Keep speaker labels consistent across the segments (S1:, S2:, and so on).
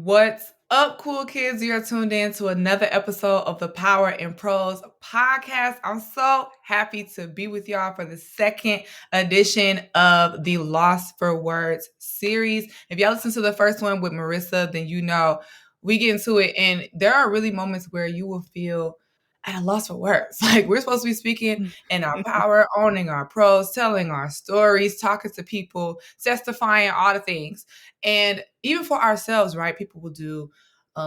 S1: What's up, cool kids? You're tuned in to another episode of the Power in Prose podcast. I'm so happy to be with y'all for the second edition of the Lost for Words series. If y'all listen to the first one with Marissa, then you know we get into it. And there are really moments where you will feel at a loss for words. Like we're supposed to be speaking in our power, owning our prose, telling our stories, talking to people, testifying, all the things. And even for ourselves, right? People will do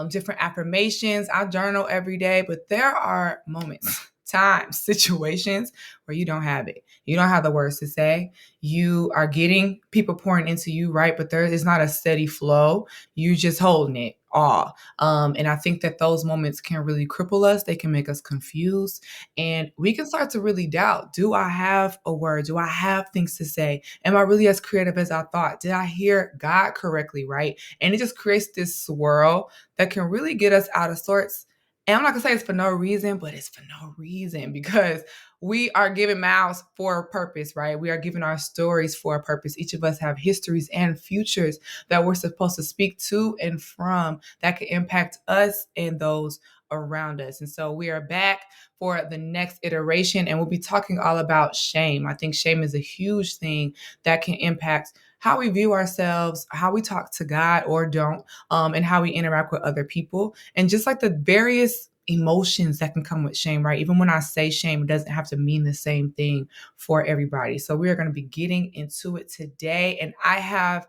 S1: different affirmations. I journal every day, but there are moments, times, situations where you don't have it. You don't have the words to say. You are getting people pouring into you, right? But there is not a steady flow. You just holding it all. And I think that those moments can really cripple us. They can make us confused. And we can start to really doubt, do I have a word? Do I have things to say? Am I really as creative as I thought? Did I hear God correctly, right? And it just creates this swirl that can really get us out of sorts. And I'm not gonna say it's for no reason, but it's for no reason because we are giving mouths for a purpose, right? We are giving our stories for a purpose. Each of us have histories and futures that we're supposed to speak to and from that can impact us and those around us. And so we are back for the next iteration, and we'll be talking all about shame. I think shame is a huge thing that can impact how we view ourselves, how we talk to God or don't, and how we interact with other people, and just like the various emotions that can come with shame, right? Even when I say shame, it doesn't have to mean the same thing for everybody. So we are going to be getting into it today, and I have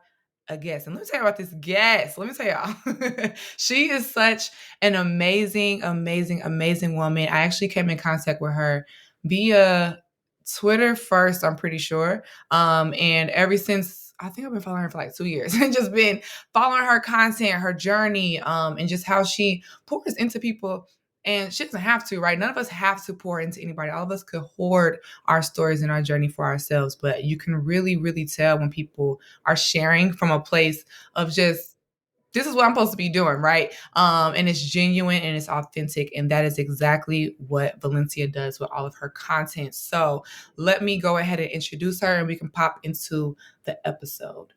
S1: a guest. And let me tell you about this guest. Let me tell y'all. She is such an amazing woman. I actually came in contact with her via Twitter first, I'm pretty sure. And ever since, I think I've been following her for like 2 years and just been following her content, her journey, and just how she pours into people. And she doesn't have to, right? None of us have to pour into anybody. All of us could hoard our stories and our journey for ourselves. But you can really, really tell when people are sharing from a place of just, this is what I'm supposed to be doing, right? And it's genuine and it's authentic. And that is exactly what Valencia does with all of her content. So let me go ahead and introduce her and we can pop into the episode.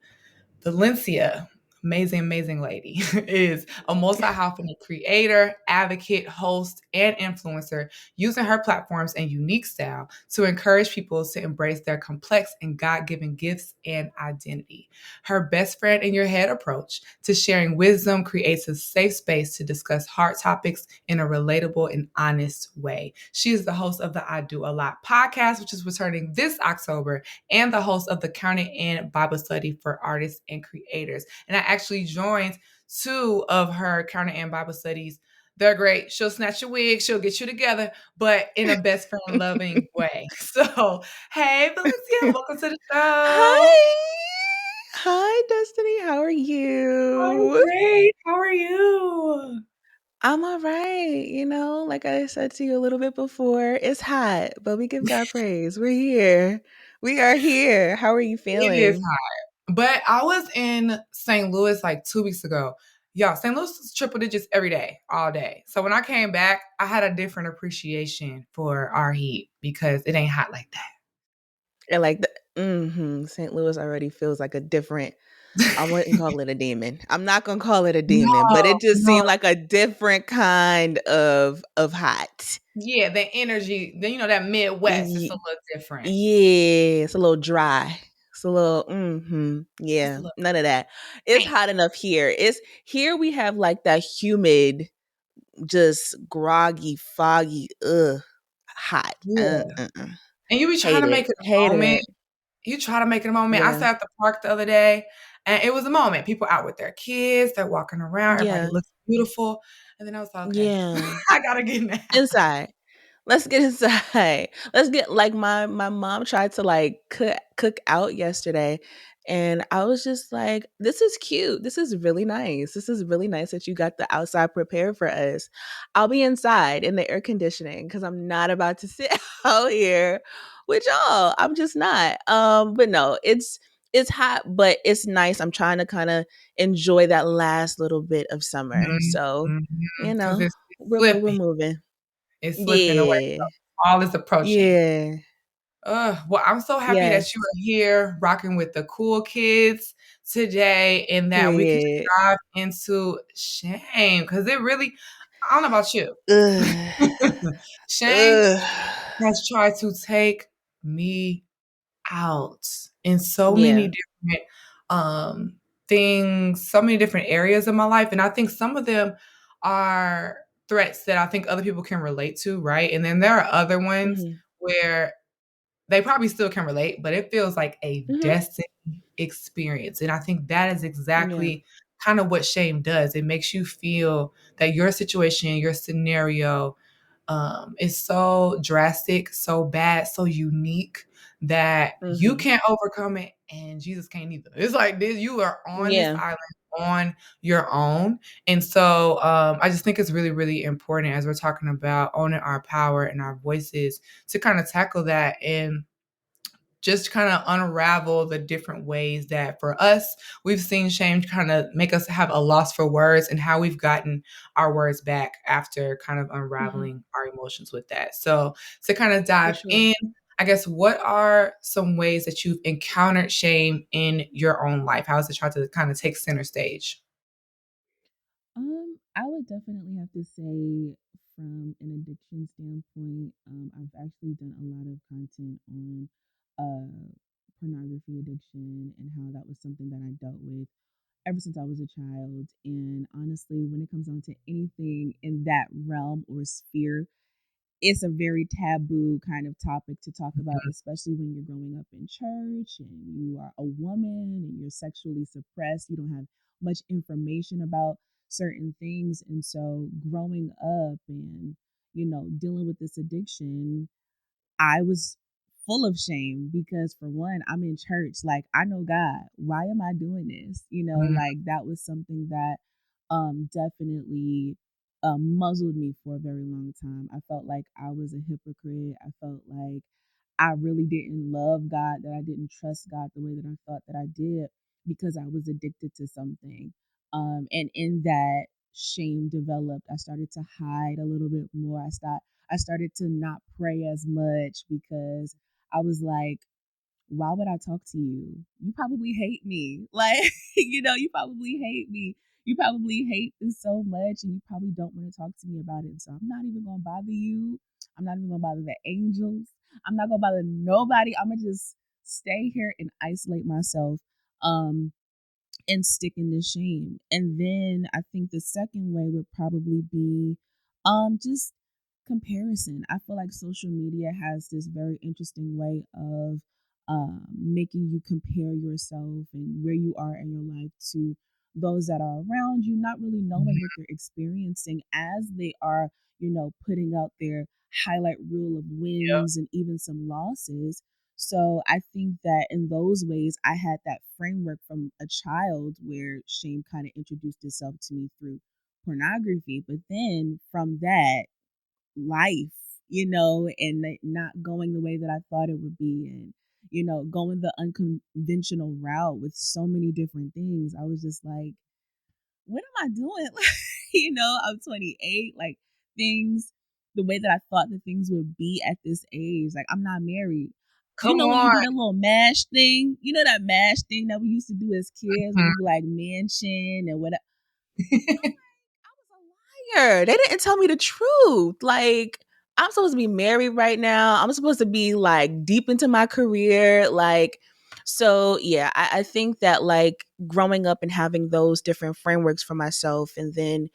S1: Valencia, amazing lady, is a multi-hyphenate creator, advocate, host, and influencer, using her platforms and unique style to encourage people to embrace their complex and God-given gifts and identity. Her best friend in your head approach to sharing wisdom creates a safe space to discuss hard topics in a relatable and honest way. She is the host of the I Do A Lot podcast, which is returning this October, and the host of the Counting In Bible Study for Artists and Creators. And I actually joined 2 of her Counting In Bible studies. They're great. She'll snatch your wig, she'll get you together, but in a best friend loving way. So, hey, Valencia, welcome to the show.
S2: Hi. Hi, Destiny. How are
S1: I'm
S2: you?
S1: great. How are you?
S2: I'm all right. Like I said to you a little bit before, it's hot, but we give God praise. We're here. We are here. How are you
S1: It is
S2: feeling?
S1: hot. But I was in St. Louis like 2 weeks ago. Y'all, St. Louis is triple digits every day, all day. So when I came back, I had a different appreciation for our heat because it ain't hot like
S2: And like St. Louis already feels like a different. I
S1: that.
S2: wouldn't call it a demon. I'm not gonna call it a demon, but
S1: No,
S2: it just
S1: no.
S2: seemed like a different kind of hot.
S1: Yeah, the energy, then that Midwest is a little different.
S2: Yeah, it's a little dry. It's a little,
S1: Just a
S2: yeah,
S1: little
S2: none of that. It's
S1: damp.
S2: hot enough here. It's here we have like that humid, just groggy, foggy, hot.
S1: Yeah. And you be trying
S2: Hate
S1: to
S2: it.
S1: make it a
S2: Hate
S1: moment.
S2: it.
S1: You try to make it a moment. I
S2: Yeah.
S1: sat at the park the other day and it was a moment. People out with their kids, they're walking around, everybody
S2: Yeah.
S1: looks beautiful. And then I was like, okay,
S2: Yeah.
S1: I gotta get in the house.
S2: Inside. Let's get inside. Let's get like my mom tried to like cook out yesterday, and I was just like, this is cute. This is really nice. This is really nice that you got the outside prepared for us. I'll be inside in the air conditioning because I'm not about to sit out here with y'all. I'm just not. But no, it's hot, but it's nice. I'm trying to kind of enjoy that last little bit of summer. So,
S1: Because it's
S2: we're
S1: slipping.
S2: moving.
S1: It's slipping away.
S2: Yeah.
S1: Fall is approaching.
S2: Yeah.
S1: Well, I'm so happy that you
S2: Yes.
S1: are here rocking with the cool kids today and that we can just
S2: Period.
S1: dive into shame because it really, I don't know about you.
S2: Ugh.
S1: Shame
S2: Ugh.
S1: has tried to take me out in so many
S2: Yeah.
S1: different things, so many different areas of my life. And I think some of them are threats that I think other people can relate to, right? And then there are other ones
S2: Mhm.
S1: where they probably still can relate, but it feels like a
S2: Mhm.
S1: destiny experience. And I think that is
S2: Yeah.
S1: exactly kind of what shame does. It makes you feel that your situation, your scenario is so drastic, so bad, so unique that you
S2: Mhm.
S1: can't overcome it and Jesus can't either. It's like this, you are on this
S2: Yeah.
S1: island on your own. And so I just think it's really, really important as we're talking about owning our power and our voices to kind of tackle that and just kind of unravel the different ways that for us, we've seen shame kind of make us have a loss for words and how we've gotten our words back after kind of
S2: Mhm.
S1: unraveling our emotions with that. So, to kind of
S2: For
S1: dive
S2: sure.
S1: in, I guess, what are some ways that you've encountered shame in your own life? How has it tried to kind of take center stage?
S2: I would definitely have to say from an addiction standpoint, I've actually done a lot of content on pornography addiction and how that was something that I dealt with ever since I was a child. And honestly, when it comes down to anything in that realm or sphere, it's a very taboo kind of topic to talk about, especially when you're growing up in church and you are a woman and you're sexually suppressed. You don't have much information about certain things. And so growing up and, dealing with this addiction, I was full of shame because for one, I'm in church. Like, I know God. Why am I doing this?
S1: Mhm.
S2: Like that was something that definitely muzzled me for a very long time. I felt like I was a hypocrite. I felt like I really didn't love God, that I didn't trust God the way that I thought that I did because I was addicted to something. And in that, shame developed. I started to hide a little bit more. I started to not pray as much because I was like, why would I talk to you? You probably hate me. Like, you probably hate me. You probably hate this so much and you probably don't want to talk to me about it. So I'm not even going to bother you. I'm not even going to bother the angels. I'm not going to bother nobody. I'm going to just stay here and isolate myself. And stick in the shame. And then I think the second way would probably be just comparison. I feel like social media has this very interesting way of making you compare yourself and where you are in your life to those that are around you, not really knowing what they're experiencing as they are, putting out their highlight reel of
S1: Yeah.
S2: wins and even some losses. So I think that in those ways, I had that framework from a child where shame kind of introduced itself to me through pornography. But then from that, life, and not going the way that I thought it would be, and, going the unconventional route with so many different things. I was just like, what am I doing? I'm 28. Like things, the way that I thought that things would be at this age. Like I'm not married.
S1: Come
S2: When you
S1: on.
S2: do that little mash thing, that mash thing that we used to do as kids,
S1: Mhm.
S2: we be like mansion and what. I was a liar. They didn't tell me the truth. Like, I'm supposed to be married right now. I'm supposed to be like deep into my career. Like, so yeah, I think that like growing up and having those different frameworks for myself and then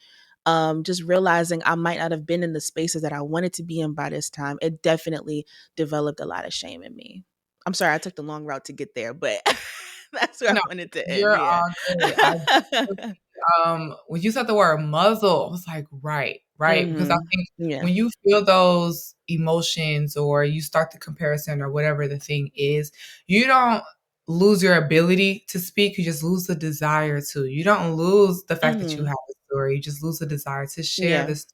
S2: just realizing I might not have been in the spaces that I wanted to be in by this time, it definitely developed a lot of shame in me. I'm sorry I took the long route to get there, but that's where I
S1: No,
S2: wanted to end.
S1: you're
S2: Yeah.
S1: all good. When you said the word muzzle, I was like, right, right. Because I think
S2: Yeah.
S1: when you feel those emotions or you start the comparison or whatever the thing is, you don't lose your ability to speak. You just lose the desire to. You don't lose the fact that you
S2: Mhm.
S1: have a story. You just lose the desire to share
S2: Yeah.
S1: this.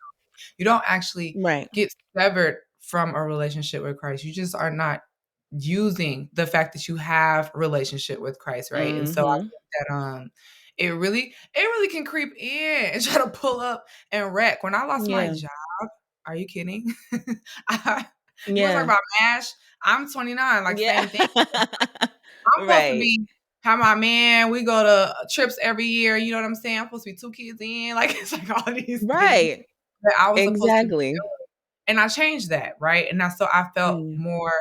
S1: You don't actually
S2: Right.
S1: get severed from a relationship with Christ. You just are not using the fact that you have a relationship with Christ, right? And so I
S2: Mhm.
S1: think that it really can creep in and try to pull up and wreck. When I lost my
S2: Yeah.
S1: job, are you kidding? I, you want to talk
S2: Yeah.
S1: about MASH? I'm 29, like
S2: Yeah.
S1: same thing. I'm supposed to
S2: Right.
S1: be have my man. We go to trips every year. You know what I'm saying? I'm supposed to be 2 kids in. Like it's like all these things
S2: Right.
S1: that I was supposed to be
S2: Exactly.
S1: doing. And I changed that, right? And I felt
S2: Mm.
S1: more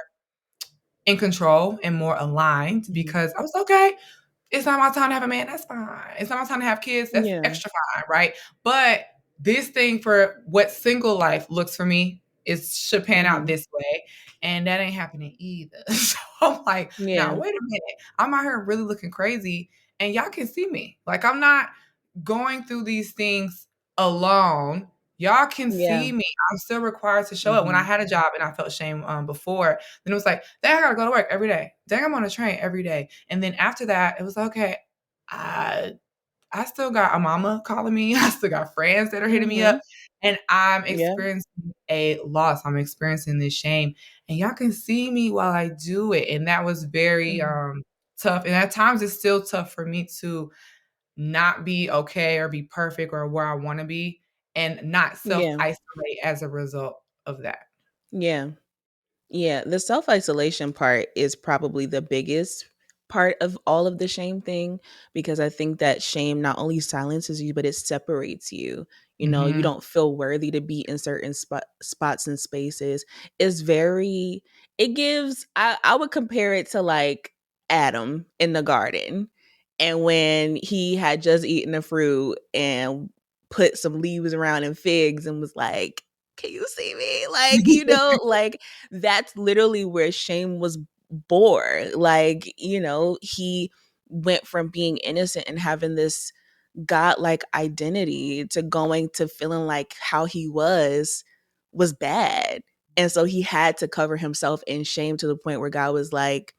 S1: in control and more aligned
S2: Mhm.
S1: because I was okay. It's not my time to have a man. That's fine. It's not my time to have kids. That's
S2: Yeah.
S1: extra fine, right? But this thing for what single life looks for me is should pan out
S2: Mhm.
S1: this way, and that ain't happening either. So I'm like, now
S2: Yeah.
S1: wait a minute. I'm out here really looking crazy, and y'all can see me. Like I'm not going through these things alone. Y'all can
S2: Yeah.
S1: see me. I'm still required to show up. When I
S2: Mhm.
S1: had a job and I felt shame before, then it was like, dang, I gotta go to work every day. Dang, I'm on a train every day. And then after that, it was like, okay, I I still got a mama calling me. I still got friends that are hitting me up.
S2: Mhm.
S1: And I'm
S2: Yeah.
S1: experiencing a loss. I'm experiencing this shame. And y'all can see me while I do it. And that was very
S2: Mhm.
S1: tough. And at times it's still tough for me to not be okay or be perfect or where I want to be and not self
S2: Yeah.
S1: isolate as a result of that.
S2: Yeah. Yeah, the self isolation part is probably the biggest part of all of the shame thing because I think that shame not only silences you, but it separates you. You know, you
S1: Mhm.
S2: don't feel worthy to be in certain spots and spaces. It's very, it gives, I would compare it to like Adam in the garden. And when he had just eaten the fruit and put some leaves around and figs and was like, can you see me? Like, like that's literally where shame was born. Like, he went from being innocent and having this godlike identity to going to feeling like how he was bad. And so he had to cover himself in shame to the point where God was like,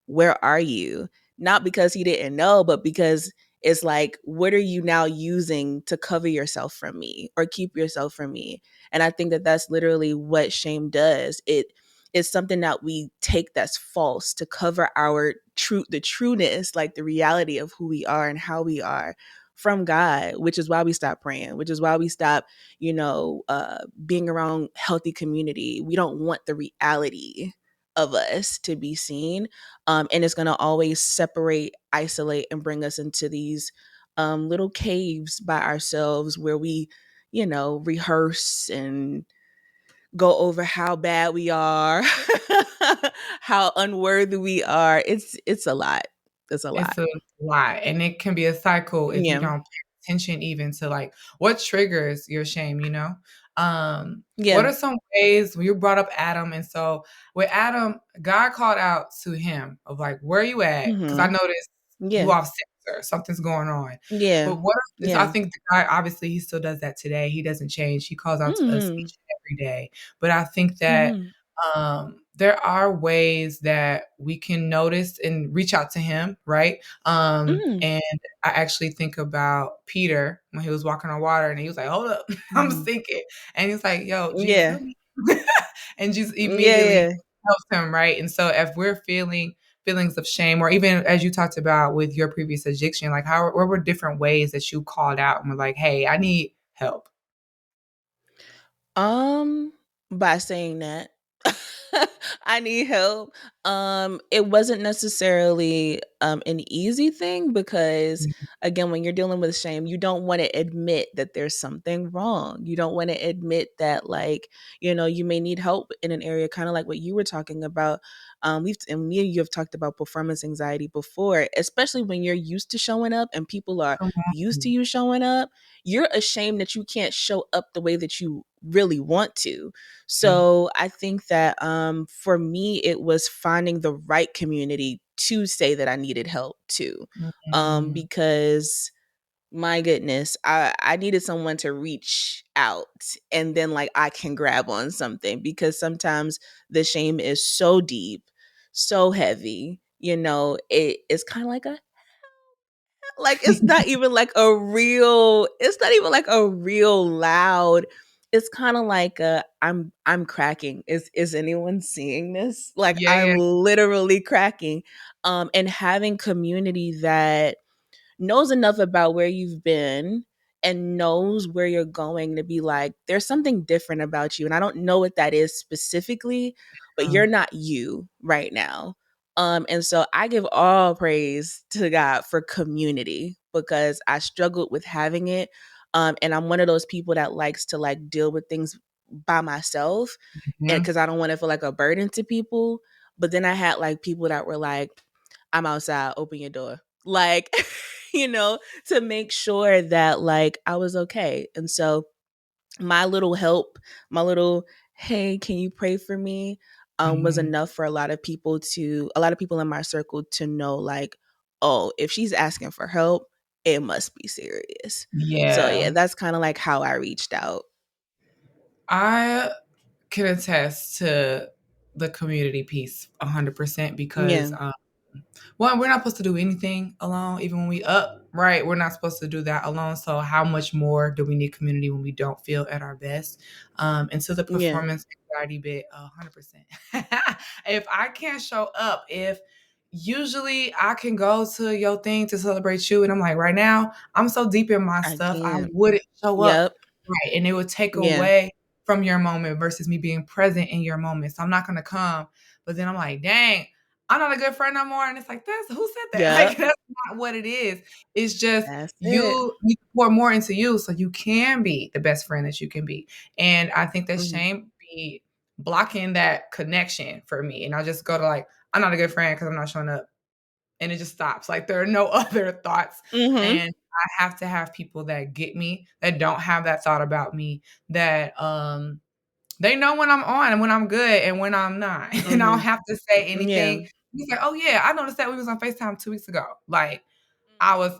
S2: where are you? Not because he didn't know, but because it's like, what are you now using to cover yourself from me or keep yourself from me? And I think that that's literally what shame does. It is something that we take that's false to cover the trueness, like the reality of who we are and how we are from God, which is why we stop praying, which is why we stop, being around healthy community. We don't want the reality of us to be seen, and it's going to always separate, isolate, and bring us into these little caves by ourselves where we, rehearse and go over how bad we are, how unworthy we are. It's a lot. It's a lot.
S1: It's a lot, and it can be a cycle if you
S2: Yeah.
S1: don't pay attention even to, like, what triggers your shame, you know? What
S2: Yeah.
S1: are some ways when you brought up Adam, and so with Adam, God called out to him of, like, "Where you at? Because I
S2: Hmm.
S1: noticed you
S2: Yeah.
S1: off center, something's going on."
S2: Yeah.
S1: But what are so I
S2: Yeah.
S1: think the guy obviously, he still does that today, he doesn't change, he calls out to us
S2: Hmm.
S1: each and every day, but I think that
S2: Hmm.
S1: there are ways that we can notice and reach out to him, right?
S2: Hmm.
S1: And I actually think about Peter when he was walking on water and he was like, hold up, I'm
S2: Hmm.
S1: sinking. And he's like, yo, Jesus,
S2: Yeah.
S1: help me. And Jesus
S2: Yeah.
S1: immediately
S2: Yeah.
S1: helps him, right? And so if we're feeling feelings of shame, or even as you talked about with your previous addiction, like what were different ways that you called out and were like, hey, I need help?
S2: Um, by saying that I need help. It wasn't necessarily an easy thing because again, when you're dealing with shame, you don't want to admit that there's something wrong. You don't want to admit that like, you may need help in an area kind of like what you were talking about. Me and you have talked about performance anxiety before, especially when you're used to showing up and people are
S1: Come
S2: used to
S1: on.
S2: you showing up. You're ashamed that you can't show up the way that you really want to.
S1: Yeah.
S2: So I think that for me, it was finding the right community to say that I needed help too.
S1: Mhm.
S2: Because my goodness, I needed someone to reach out and then like I can grab on something because sometimes the shame is so deep, so heavy, it's kind of like a like it's not even like a real loud. It's kind of like a I'm cracking. Is anyone seeing this? Like
S1: Yeah,
S2: I'm
S1: yeah.
S2: literally cracking. And having community that knows enough about where you've been and knows where you're going to be like, there's something different about you. And I don't know what that is specifically, but you're not you right now. And so I give all praise to God for community because I struggled with having it. And I'm one of those people that likes to like deal with things by myself, and
S1: Mhm.
S2: because I don't want to feel like a burden to people. But then I had like people that were like, I'm outside, open your door. Like, you know, to make sure that like I was okay. And so my little help, my little, hey, can you pray for me? Was
S1: Mhm.
S2: enough for a lot of people in my circle to know like, oh, if she's asking for help, it must be serious. So yeah,
S1: Yeah.
S2: that's kind of like how I reached out.
S1: I can attest to the community piece 100% because
S2: Yeah.
S1: one, we're not supposed to do anything alone, even when we up, right? We're not supposed to do that alone. So how much more do we need community when we don't feel at our best? And so the
S2: Yeah.
S1: performance anxiety bit, 100%. If I can't show up, if usually I can go to your thing to celebrate you, and I'm like, right now, I'm so deep in my
S2: I
S1: stuff, I
S2: can't.
S1: wouldn't show up,
S2: Yep.
S1: right? And it would take
S2: Yeah.
S1: away from your moment versus me being present in your moment. So I'm not gonna come, but then I'm like, dang, I'm not a good friend no more. And it's like, that's who said that? Like,
S2: Yep.
S1: that's not what it is. It's just
S2: That's it.
S1: you need to pour more into you so you can be the best friend that you can be. And I think that
S2: Hmm.
S1: shame be blocking that connection for me. And I just go to like, I'm not a good friend because I'm not showing up. And it just stops. Like there are no other thoughts.
S2: Hmm.
S1: And I have to have people that get me, that don't have that thought about me, that they know when I'm on and when I'm good and when I'm not. And I don't
S2: Hmm.
S1: have to say
S2: Yeah.
S1: anything. He's like, "Oh, yeah, I noticed that we was on FaceTime 2 weeks ago." Like, I was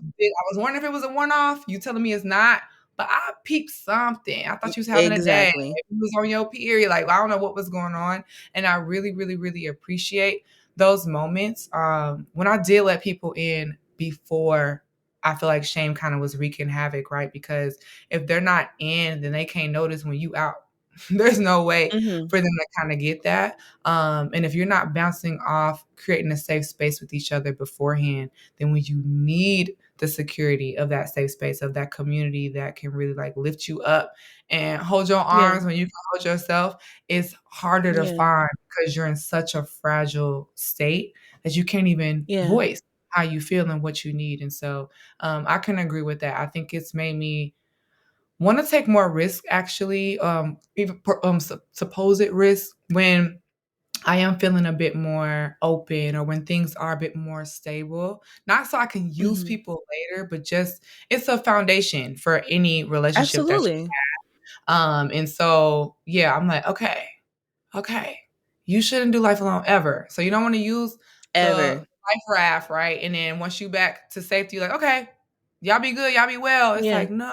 S1: wondering if it was a one-off. You telling me it's not, but I peeped something. I thought you was having a day.
S2: Exactly.
S1: If you was on your period, like, I don't know what was going on, and I really, really, really appreciate those moments. When I did let people in before I feel like shame kinda was wreaking havoc, right? Because if they're not in, then they can't notice when you out. There's no way
S2: Hmm.
S1: for them to kinda get that. And if you're not bouncing off creating a safe space with each other beforehand, then when you need the security of that safe space, of that community that can really like lift you up and hold your
S2: Yeah.
S1: arms when you can hold yourself, it's harder to
S2: Yeah.
S1: find because you're in such a fragile state that you can't even
S2: Yeah.
S1: voice how you feel and what you need. And so I can agree with that. I think it's made me want to take more risk, actually, even supposed risk when I am feeling a bit more open or when things are a bit more stable. Not so I can use
S2: Hmm.
S1: people later, but just it's a foundation for any relationship that you
S2: Absolutely.
S1: and so yeah, I'm like, okay, you shouldn't do life alone ever. So you don't want to use the
S2: Ever.
S1: life raft, right? And then once you back to safety, you're like, okay, y'all be good, y'all be well. It's
S2: Yeah.
S1: like, no,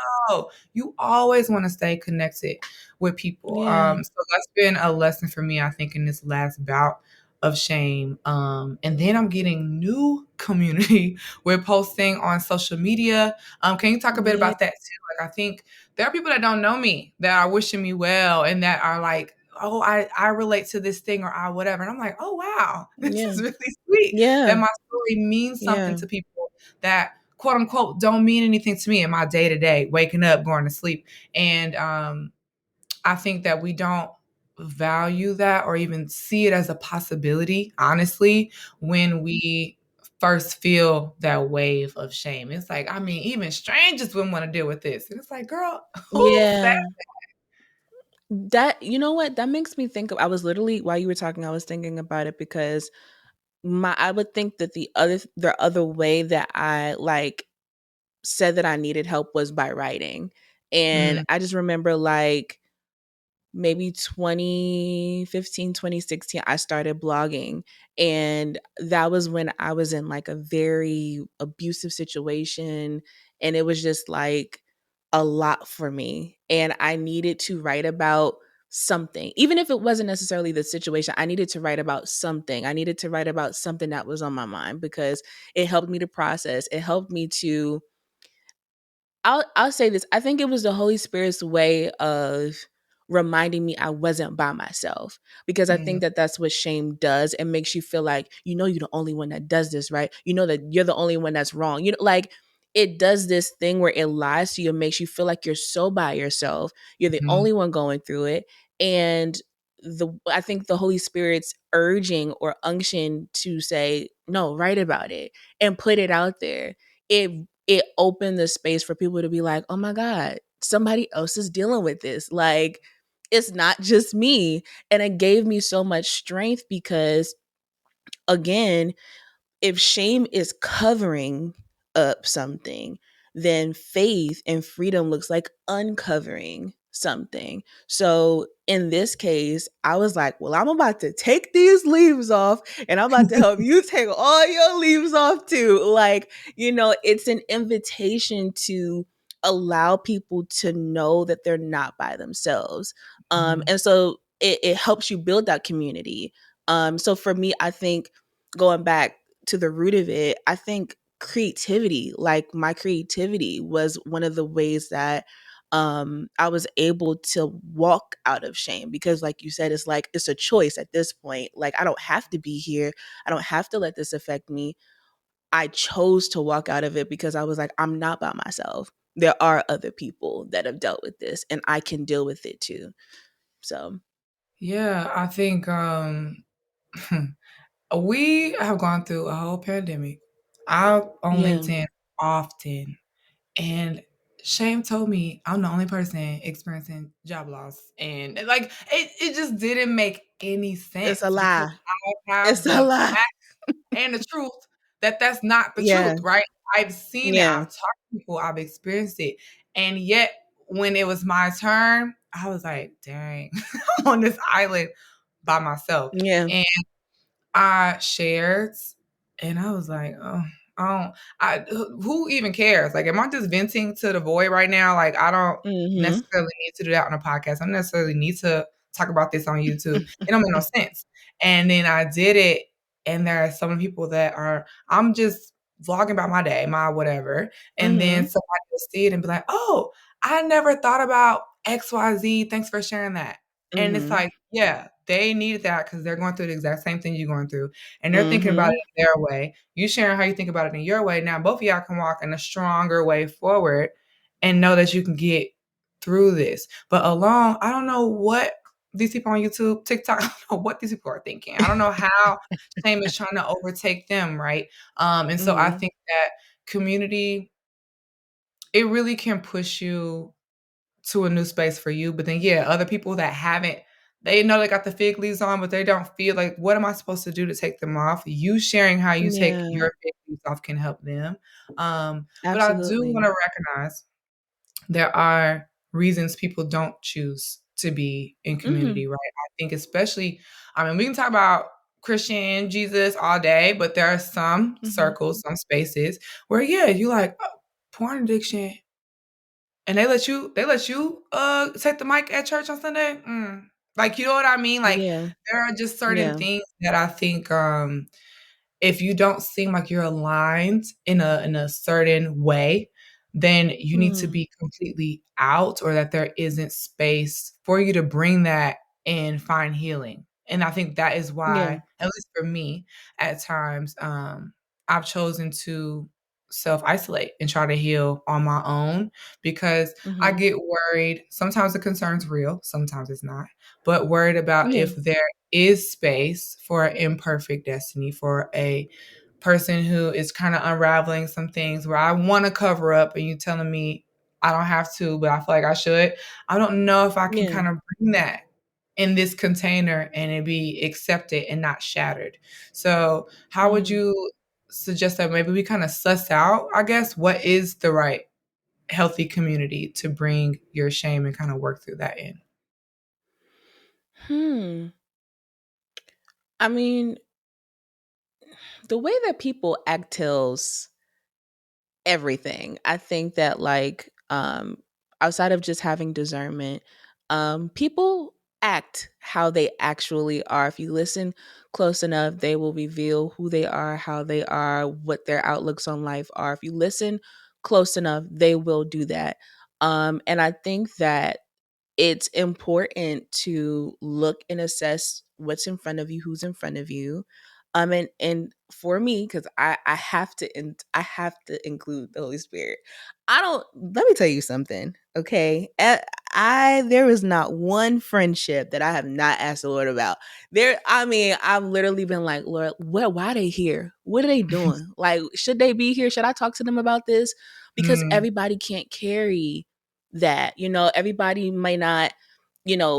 S1: you always want to stay connected with people.
S2: Yeah.
S1: So that's been a lesson for me, I think, in this last bout of shame. And then I'm getting new community. We're posting on social media. Can you talk a bit
S2: Yeah.
S1: about that too? Like, I think there are people that don't know me that are wishing me well and that are like, oh, I relate to this thing or I whatever. And I'm like, oh wow, this
S2: Yeah.
S1: is really sweet that
S2: Yeah.
S1: my story means something
S2: Yeah.
S1: to people that quote unquote don't mean anything to me in my day to day, waking up, going to sleep. And I think that we don't value that or even see it as a possibility, honestly, when we first feel that wave of shame. It's like, I mean, even strangers wouldn't want to deal with this. And it's like, girl, who said
S2: Yeah. That, you know what? That makes me think of, I was literally, while you were talking, I was thinking about it because I would think that the other way that I like said that I needed help was by writing. And
S1: mm,
S2: I just remember like maybe 2015, 2016, I started blogging. And that was when I was in like a very abusive situation. And it was just like a lot for me. And I needed to write about something. Even if it wasn't necessarily the situation, I needed to write about something. I needed to write about something that was on my mind because it helped me to process. It helped me to I'll say this. I think it was the Holy Spirit's way of reminding me I wasn't by myself because I
S1: mm,
S2: think that that's what shame does. It makes you feel like you know you're the only one that does this, right? You know that you're the only one that's wrong. You know, like it does this thing where it lies to you and makes you feel like you're so by yourself. You're the
S1: Mhm.
S2: only one going through it. And I think the Holy Spirit's urging or unction to say, no, write about it and put it out there. It opened the space for people to be like, oh my God, somebody else is dealing with this. Like, it's not just me. And it gave me so much strength because, again, if shame is covering up something, then faith and freedom looks like uncovering something. So in this case, I was like, well, I'm about to take these leaves off and I'm about to help you take all your leaves off too. Like, it's an invitation to allow people to know that they're not by themselves.
S1: Mhm.
S2: And so it helps you build that community. So for me, I think going back to the root of it, I think creativity, like my creativity was one of the ways that I was able to walk out of shame because, like you said, it's like it's a choice at this point. Like, I don't have to be here. I don't have to let this affect me. I chose to walk out of it because I was like, I'm not by myself. There are other people that have dealt with this and I can deal with it too. So,
S1: Yeah, I think we have gone through a whole pandemic. I on
S2: yeah.
S1: LinkedIn often, and Shame told me I'm the only person experiencing job loss, and like it just didn't make any
S2: It's a
S1: sense because
S2: lie.
S1: I have
S2: It's a
S1: the
S2: lie.
S1: and the truth that that's not the
S2: Yeah.
S1: truth, right? I've seen it,
S2: Yeah.
S1: I've talked to people, I've experienced it. And yet, when it was my turn, I was like, dang, I'm on this island by myself.
S2: Yeah.
S1: And I shared, and I was like, oh, who even cares? Like, am I just venting to the void right now? Like, I don't
S2: Mhm.
S1: necessarily need to do that on a podcast. I don't necessarily need to talk about this on YouTube. It don't make no sense. And then I did it, and there are so many people that are, I'm just vlogging about my day, my whatever. And then
S2: Mhm.
S1: somebody will see it and be like, oh, I never thought about XYZ. Thanks for sharing that. And it's
S2: Mhm.
S1: like, yeah, they needed that because they're going through the exact same thing you're going through, and they're thinking about
S2: Mhm.
S1: it in their way. You sharing how you think about it in your way. Now, both of y'all can walk in a stronger way forward and know that you can get through this. But alone, I don't know what these people on YouTube, TikTok, I don't know what these people are thinking. I don't know how shame is trying to overtake them, right? And so I
S2: Mhm.
S1: think that community, it really can push you to a new space for you. But then, yeah, other people that haven't, they know they got the fig leaves on, but they don't feel like, what am I supposed to do to take them off? You sharing how you take
S2: Yeah.
S1: your fig leaves off can help them. But I do want
S2: Absolutely.
S1: to recognize there are reasons people don't choose to be in
S2: Mhm.
S1: community, right? I think especially, I mean, we can talk about Christian, Jesus all day, but there are some
S2: Mhm.
S1: circles, some spaces where, yeah, you like, oh, porn addiction, and they let you take the mic at church on Sunday? Like, you know what I mean? Like,
S2: Yeah.
S1: there are just certain
S2: Yeah.
S1: things that I think, if you don't seem like you're aligned in a certain way, then you need to
S2: Mm.
S1: be completely out, or that there isn't space for you to bring that and find healing. And I think that is
S2: Yeah.
S1: why, at least for me, at times, I've chosen to self-isolate and try to heal on my own, because I
S2: Mhm.
S1: get worried. Sometimes the concern's real, sometimes it's not, but worried about
S2: Yeah.
S1: if there is space for an imperfect destiny, for a person who is kind of unraveling some things where I want to cover up and you telling me I don't have to, but I feel like I should. I don't know if I can
S2: Yeah.
S1: kind of bring that in this container and it be accepted and not shattered. So, how would
S2: Mm.
S1: you suggest that maybe we kind of suss out, I guess, what is the right healthy community to bring your shame and kind of work through that in?
S2: Hmm. I mean, the way that people act tells everything. I think that, like, outside of just having discernment, people act how they actually are. If you listen close enough, they will reveal who they are, how they are, what their outlooks on life are. If you listen close enough, they will do that. And I think that it's important to look and assess what's in front of you, who's in front of you, And for me, because I have to I have to include the Holy Spirit. I don't. Let me tell you something, okay? There is not one friendship that I have not asked the Lord about. There, I mean, I've literally been like, Lord, why are they here? What are they doing? Like, should they be here? Should I talk to them about this? Because
S1: Mm,
S2: everybody can't carry that. Everybody might not,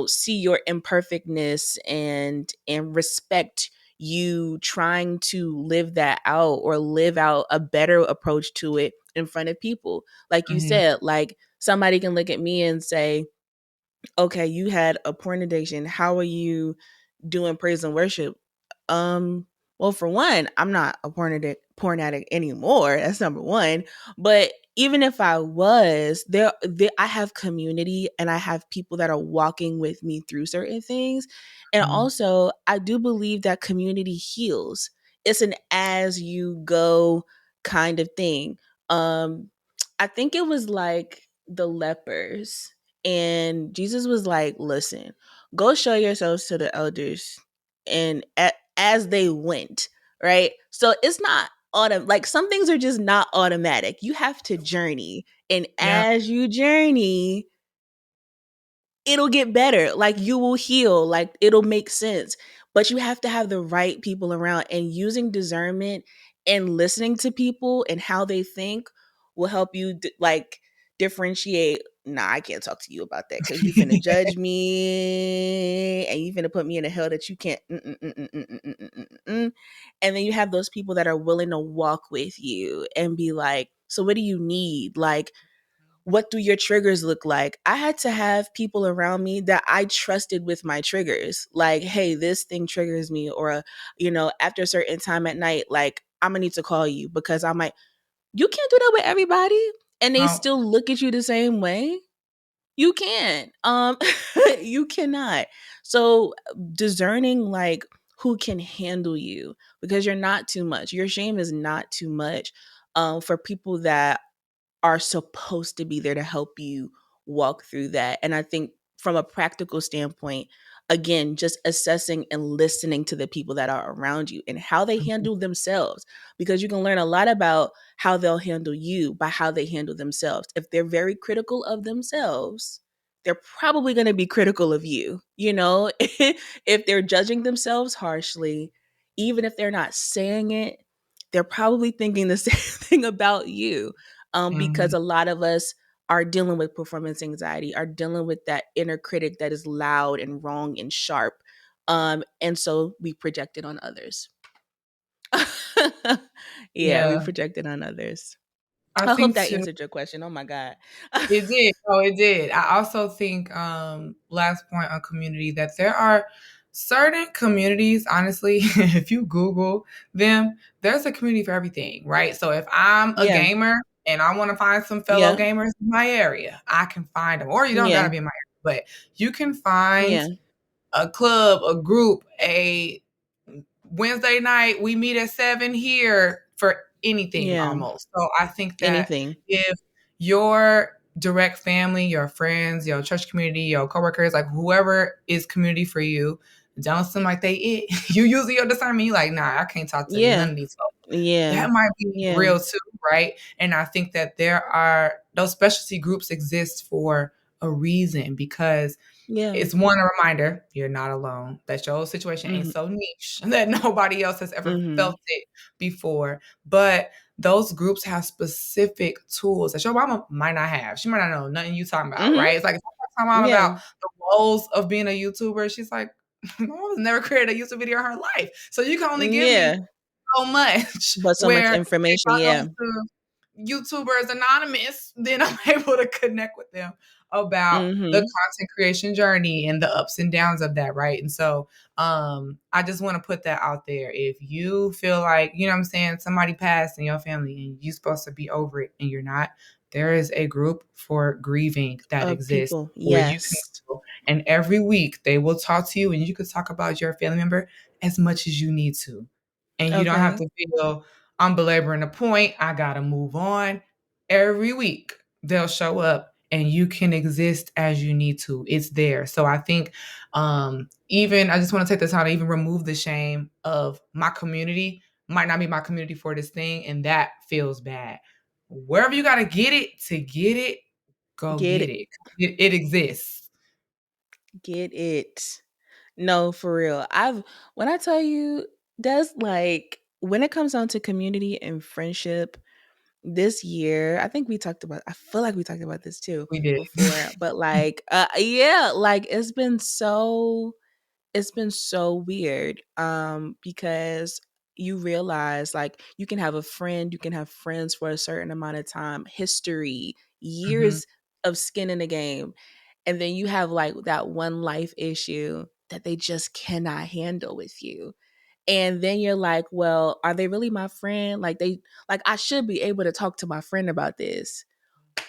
S2: see your imperfectness and respect you trying to live that out or live out a better approach to it in front of people. Like you
S1: mhm,
S2: said, like somebody can look at me and say, okay, you had a porn addiction. How are you doing praise and worship? Um, well, for one, I'm not a porn addict anymore. That's number one. But even if I was, there I have community and I have people that are walking with me through certain things. And
S1: mhm,
S2: also, I do believe that community heals. It's an as you go kind of thing. Um, I think it was like the lepers, and Jesus was like, listen, go show yourselves to the elders. And as they went, right? So it's not like some things are just not automatic. You have to journey. And
S1: yeah,
S2: as you journey, it'll get better. Like you will heal, like it'll make sense. But you have to have the right people around, and using discernment and listening to people and how they think will help you like differentiate. Nah, I can't talk to you about that because you finna judge me and you finna put me in a hell that you can't. And then you have those people that are willing to walk with you and be like, so what do you need? Like, what do your triggers look like? I had to have people around me that I trusted with my triggers. Like, hey, this thing triggers me, or after a certain time at night, like I'm gonna need to call you because I might. You can't do that with everybody, and they
S1: no,
S2: still look at you the same way. You can't. You cannot. So discerning like who can handle you, because you're not too much. Your shame is not too much. For people that are supposed to be there to help you walk through that. And I think from a practical standpoint, again, just assessing and listening to the people that are around you and how they
S1: mhm,
S2: handle themselves, because you can learn a lot about how they'll handle you by how they handle themselves. If they're very critical of themselves, they're probably going to be critical of you. If they're judging themselves harshly, even if they're not saying it, they're probably thinking the same thing about you, because
S1: mhm,
S2: a lot of us are dealing with performance anxiety, are dealing with that inner critic that is loud and wrong and sharp. And so we project it on others. Yeah, we
S1: yeah.
S2: project it on others.
S1: I
S2: I hope
S1: think
S2: that
S1: too.
S2: answered your question. Oh my God.
S1: It did. Oh, it did. I also think, last point on community, that there are certain communities, honestly, if you Google them, there's a community for everything, right? So if I'm a
S2: Yeah.
S1: gamer and I want to find some fellow
S2: Yeah.
S1: gamers in my area, I can find them. Or you don't gotta
S2: Yeah.
S1: be in my area, but you can find
S2: Yeah.
S1: a club, a group, a Wednesday night, we meet at 7 here for anything
S2: Yeah.
S1: almost. So I think that
S2: Anything.
S1: if your direct family, your friends, your church community, your coworkers, like whoever is community for you, don't seem like they it. You using your discernment, you like, nah, I can't talk to none
S2: Yeah.
S1: of these folks.
S2: Yeah.
S1: That might be
S2: Yeah.
S1: real too, right? And I think that there are those specialty groups exist for a reason, because
S2: Yeah.
S1: it's one, a reminder you're not alone, that your situation ain't
S2: Mhm.
S1: so niche that nobody else has ever
S2: Mhm.
S1: felt it before. But those groups have specific tools that your mama might not have. She might not know nothing you talking about,
S2: Mhm.
S1: right? It's like if I talk to my mom
S2: Yeah.
S1: about the woes of being a YouTuber, she's like, my mom's never created a YouTube video in her life. So you can only give me
S2: Yeah.
S1: so much.
S2: But so much
S1: Where if
S2: information.
S1: I go
S2: Yeah.
S1: to YouTubers Anonymous, then I'm able to connect with them about the
S2: Mhm.
S1: content creation journey and the ups and downs of that, right? And so I just want to put that out there. If you feel like, you know what I'm saying, somebody passed in your family and you're supposed to be over it and you're not, there is a group for grieving that
S2: Of
S1: exists
S2: people.
S1: where you can
S2: Yes.
S1: go. And every week they will talk to you and you can talk about your family member as much as you need to. And you don't have
S2: Okay.
S1: to feel I'm belaboring the point. I gotta move on. Every week they'll show up and you can exist as you need to. It's there. So I think even I just want to take the time to even remove the shame of my community might not be my community for this thing, and that feels bad. Wherever you got to get it, go
S2: Get
S1: get
S2: it.
S1: it. It exists.
S2: Get it. No, for real. When I tell you, that's like when it comes down to community and friendship this year, I think we talked about I feel like we talked about this too
S1: We did.
S2: before, but like yeah, like it's been so weird because you realize like you can have a friend, you can have friends for a certain amount of time, history,
S1: Mhm.
S2: years of skin in the game, and then you have like that one life issue that they just cannot handle with you. And then you're like, well, are they really my friend? Like I should be able to talk to my friend about this,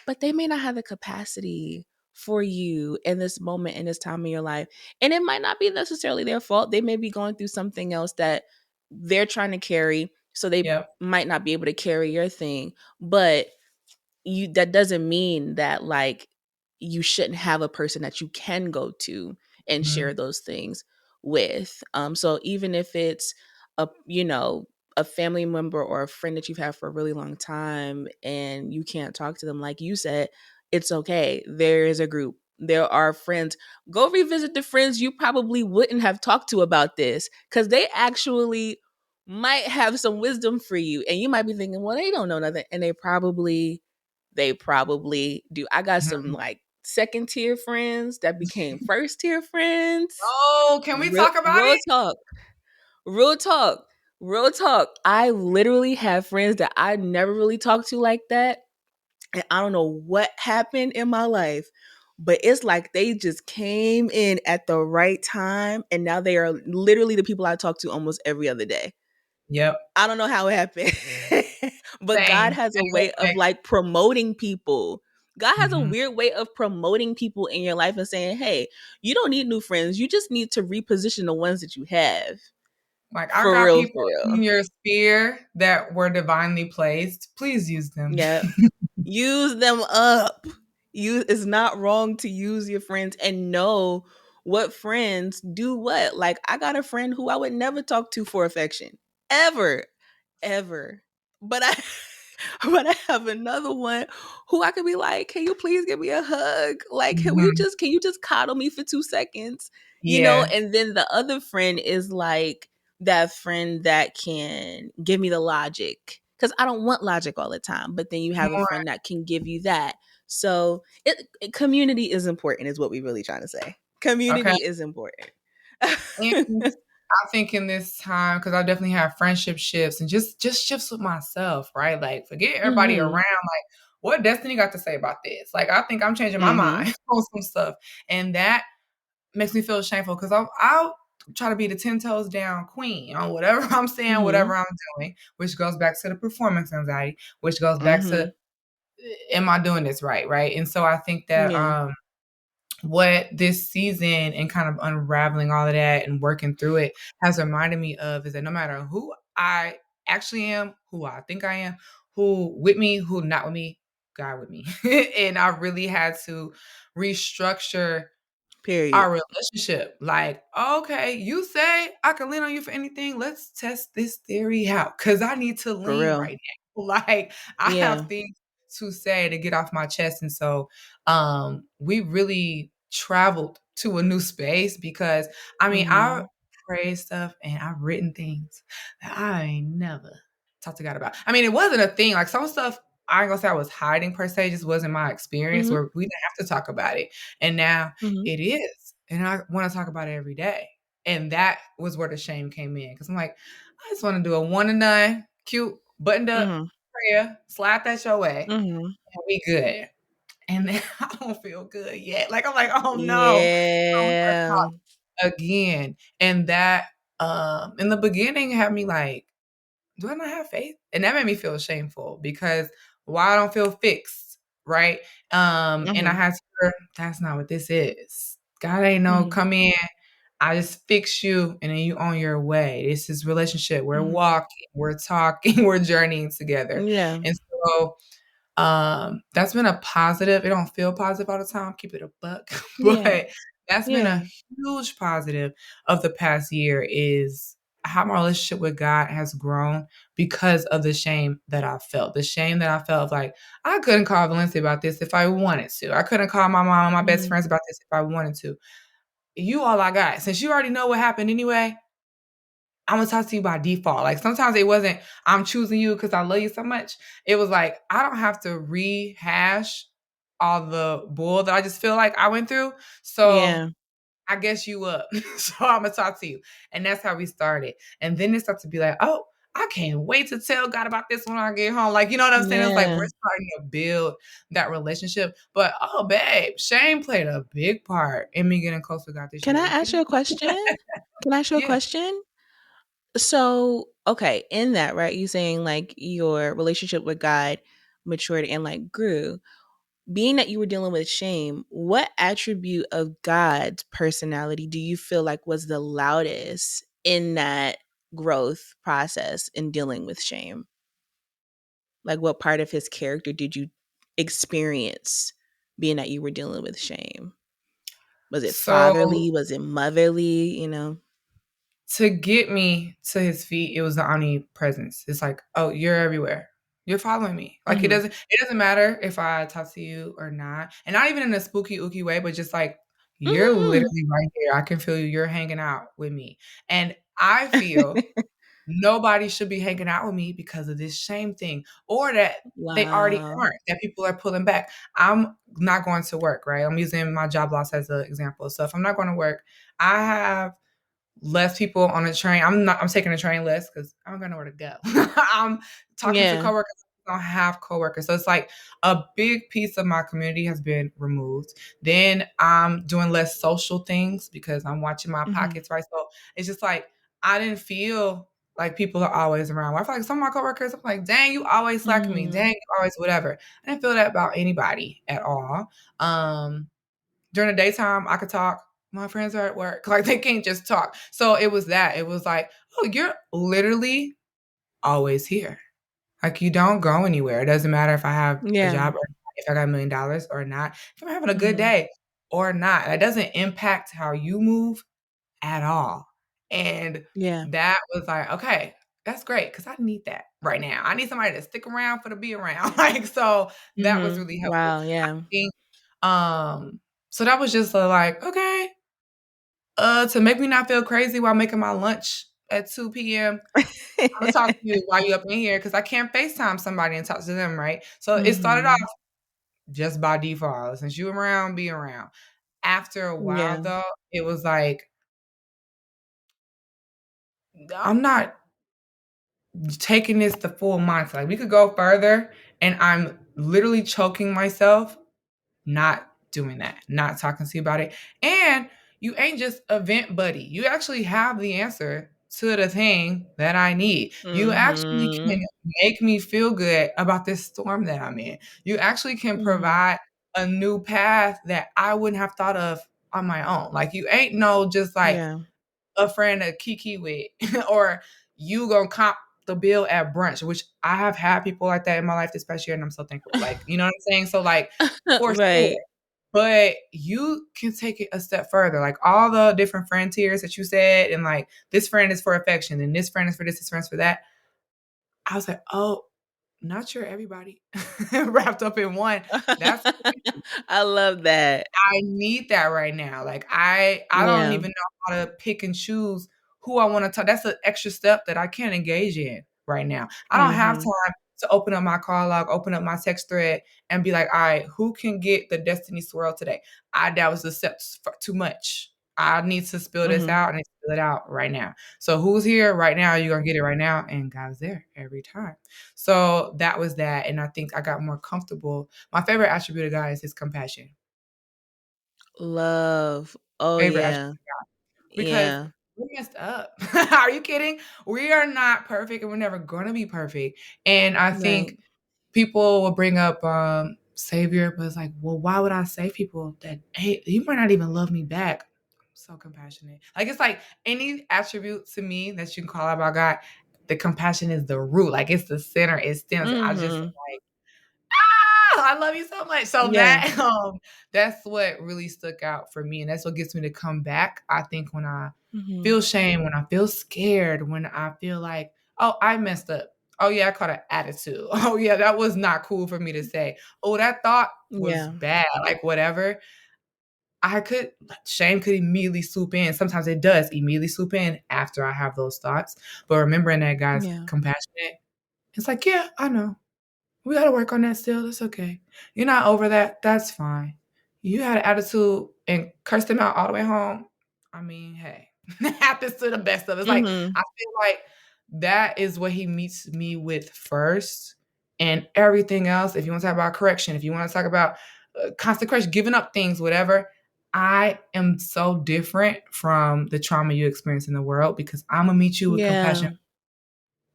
S2: but they may not have the capacity for you in this moment, in this time in your life. And it might not be necessarily their fault. They may be going through something else that they're trying to carry. So they
S1: Yep.
S2: might not be able to carry your thing. But you that doesn't mean that like you shouldn't have a person that you can go to and
S1: Mhm.
S2: share those things with. So even if it's a family member or a friend that you've had for a really long time and you can't talk to them, like you said, it's okay. There is a group, there are friends. Go revisit the friends you probably wouldn't have talked to about this, because they actually might have some wisdom for you, and you might be thinking, well, they don't know nothing, and they probably do. I got some
S1: Mhm.
S2: like second tier friends that became first tier friends.
S1: Oh, can we
S2: Real,
S1: talk about
S2: real
S1: it?
S2: talk, real talk, real talk. I literally have friends that I never really talked to like that. And I don't know what happened in my life, but it's like they just came in at the right time. And now they are literally the people I talk to almost every other day.
S1: Yep.
S2: I don't know how it happened. But God
S1: Same.
S2: has a
S1: Same
S2: way of
S1: way.
S2: like promoting people. God has a
S1: Mhm.
S2: weird way of promoting people in your life and saying, hey, you don't need new friends. You just need to reposition the ones that you have.
S1: Like, I
S2: For
S1: got
S2: real,
S1: people
S2: for
S1: in
S2: real.
S1: your sphere that were divinely placed. Please use them.
S2: Yeah. Use them up. It's not wrong to use your friends and know what friends do what. Like I got a friend who I would never talk to for affection. Ever. Ever. But I but I have another one who I could be like, can you please give me a hug? Like,
S1: Mhm.
S2: can you just coddle me for 2 seconds?
S1: Yeah.
S2: And then the other friend is like that friend that can give me the logic. Cause I don't want logic all the time. But then you
S1: Come
S2: have a
S1: on.
S2: friend that can give you that. So community is important, is what we're really trying to say.
S1: Okay.
S2: Community is important.
S1: And I think in this time, because I definitely have friendship shifts and just shifts with myself, right? Like, forget everybody around.
S2: Mm-hmm.
S1: Like, what Destiny got to say about this? Like, I think I'm changing my
S2: Mm-hmm.
S1: mind on some stuff, and that makes me feel shameful because I'll try to be the 10 toes down queen on whatever I'm saying,
S2: Mm-hmm.
S1: whatever I'm doing, which goes back to the performance anxiety, which goes back to
S2: Mm-hmm.
S1: am I doing this right? Right. And so I think that
S2: Yeah.
S1: what this season and kind of unraveling all of that and working through it has reminded me of is that no matter who I actually am, who I think I am, who with me, who not with me, God with me. And I really had to restructure
S2: Period.
S1: our relationship. Like, okay, you say I can lean on you for anything. Let's test this theory out because I need to
S2: For
S1: lean
S2: real.
S1: right now. Like, I have
S2: Yeah.
S1: things to say to get off my chest. And so we really traveled to a new space because I mean, I
S2: Mhm.
S1: pray stuff and I've written things that I ain't never talked to God about. I mean, it wasn't a thing. Like some stuff I ain't gonna say I was hiding per se, just wasn't my experience
S2: Mhm.
S1: where we didn't have to talk about it. And now
S2: Mhm.
S1: it is. And I want to talk about it every day. And that was where the shame came in. Cause I'm like, I just want to do a one and done, cute, buttoned up
S2: Mhm.
S1: prayer, slide that your way,
S2: Mhm.
S1: and we good. And then I don't feel good yet. Like I'm like, oh no, I'm gonna
S2: Yeah.
S1: talk again. And that in the beginning had me like, do I not have faith? And that made me feel shameful because why I don't feel fixed, right? And I
S2: Mhm.
S1: had to learn that's not what this is. God ain't no
S2: Mhm.
S1: come in, I just fix you and then you on your way. This is relationship. We're
S2: Mhm.
S1: walking, we're talking, we're journeying together.
S2: Yeah.
S1: And so That's been a positive. It don't feel positive all the time, keep it a buck,
S2: Yeah.
S1: but that's been
S2: Yeah.
S1: a huge positive of the past year is how my relationship with God has grown because of the shame that I felt. The shame that I felt of like, I couldn't call Valencia about this if I wanted to. I couldn't call my mom and my best
S2: Mhm.
S1: friends about this if I wanted to. You all I got. Since you already know what happened anyway, I'm gonna talk to you by default. Like sometimes it wasn't I'm choosing you because I love you so much. It was like I don't have to rehash all the bull that I just feel like I went through. So
S2: Yeah.
S1: I guess you up. So I'm gonna talk to you. And that's how we started. And then it started to be like, oh, I can't wait to tell God about this when I get home. Like, you know what I'm saying? It's like
S2: Yeah.
S1: we're starting to build that relationship. But oh babe, shame played a big part in me getting close with God this
S2: Can
S1: year.
S2: I
S1: Are you
S2: ask you
S1: kidding?
S2: a question? Can I ask you a
S1: Yeah.
S2: question? So, okay, in that, right, you saying like your relationship with God matured and like grew. Being that you were dealing with shame, what attribute of God's personality do you feel like was the loudest in that growth process in dealing with shame? Like, what part of his character did you experience being that you were dealing with shame? Was it
S1: So
S2: fatherly? Was it motherly? You know?
S1: to get me to his feet, it was the omnipresence. It's like, "Oh, you're everywhere. You're following me." Like,
S2: Hmm.
S1: it doesn't matter if I talk to you or not, and not even in a spooky, ooky way, but just like, "You're
S2: Hmm.
S1: literally right here. I can feel you. You're hanging out with me." And I feel nobody should be hanging out with me because of this shame thing or that they already
S2: Wow.
S1: aren't, that people are pulling back. I'm not going to work, right? I'm using my job loss as an example. So if I'm not going to work, I have less people on a train. I'm taking a train less because I don't got nowhere to go. I'm talking to
S2: Yeah.
S1: coworkers. I don't have coworkers. So it's like a big piece of my community has been removed. Then I'm doing less social things because I'm watching my
S2: Hmm.
S1: pockets, right? So it's just like I didn't feel like people are always around. I feel like some of my coworkers, I'm like, dang, you always slacking me. Dang,
S2: Hmm.
S1: you always whatever. I didn't feel that about anybody at all. Um, During the daytime, I could talk. My friends are at work. Like they can't just talk. So it was that. It was like, oh, you're literally always here. Like you don't go anywhere. It doesn't matter if I have a
S2: Yeah.
S1: job or not, if I got $1 million or not, if I'm having a good
S2: Hmm.
S1: day or not. That doesn't impact how you move at all. And
S2: Yeah.
S1: that was like, okay, that's great because I need that right now. I need somebody to stick around for to be around. Like so that was
S2: Hmm.
S1: really helpful.
S2: Wow.
S1: I
S2: Yeah.
S1: think so that was just like, okay, to make me not feel crazy while making my lunch at 2 p.m. I'ma talk to you while you up in here because I can't FaceTime somebody and talk to them, right? So it started off
S2: Hmm.
S1: just by default. Since you around, be around. After a while
S2: Yeah.
S1: though, it was like, I'm not taking this the full mindset. Like we could go further and I'm literally choking myself not doing that, not talking to you about it. And you ain't just a vent buddy. You actually have the answer to the thing that I need. You actually can
S2: Mhm.
S1: make me feel good about this storm that I'm in. You actually can
S2: Mhm.
S1: provide a new path that I wouldn't have thought of on my own. Like you ain't no just like
S2: Yeah.
S1: a friend to kiki with or you gonna comp the bill at brunch, which I have had people like that in my life this past year, and I'm so thankful. Like, you know what I'm saying? So like for sure.
S2: Right.
S1: But you can take it a step further. Like all the different friend tiers that you said, and like this friend is for affection, and this friend is for this friend is for that. I was like, oh, not sure everybody wrapped up in one. That's
S2: I love that.
S1: I need that right now. Like I don't
S2: Yeah.
S1: even know how to pick and choose who I want to talk. That's an extra step that I can't engage in right now. I don't have
S2: Mhm.
S1: time to open up my call log, open up my text thread, and be like, all right, who can get the Destiny swirl today? That was a step too much. I need to spill this
S2: Mhm.
S1: out and spill it out right now. So who's here right now? You're gonna get it right now. And God's there every time. So that was that. And I think I got more comfortable. My favorite attribute of God is his compassion.
S2: Love. Oh,
S1: Favorite attribute
S2: yeah.
S1: because
S2: Yeah.
S1: we messed up. Are you kidding? We are not perfect and we're never gonna be perfect. And I
S2: Right.
S1: think people will bring up savior, but it's like, well, why would I save people that hey, you might not even love me back? I'm so compassionate. Like it's like any attribute to me that you can call out about God, the compassion is the root. Like it's the center, it stems. I just
S2: Mhm.
S1: I love you so much. So
S2: Yeah.
S1: that's what really stuck out for me, and that's what gets me to come back. I think when I
S2: Mhm.
S1: feel shame, when I feel scared, when I feel like, oh, I messed up. Oh yeah, I caught an attitude. Oh yeah, that was not cool for me to say. Oh, that thought was
S2: Yeah.
S1: bad. Like whatever. Shame could immediately swoop in. Sometimes it does immediately swoop in after I have those thoughts. But remembering that, guys,
S2: Yeah.
S1: compassionate. It's like, yeah, I know. We gotta work on that still. That's okay. You're not over that. That's fine. You had an attitude and cursed him out all the way home. I mean, hey, it happens to the best of us. Like,
S2: Mhm.
S1: I feel like that is what he meets me with first. And everything else, if you want to talk about correction, if you want to talk about consecration, giving up things, whatever, I am so different from the trauma you experience in the world because I'm going to meet you with compassion
S2: Yeah.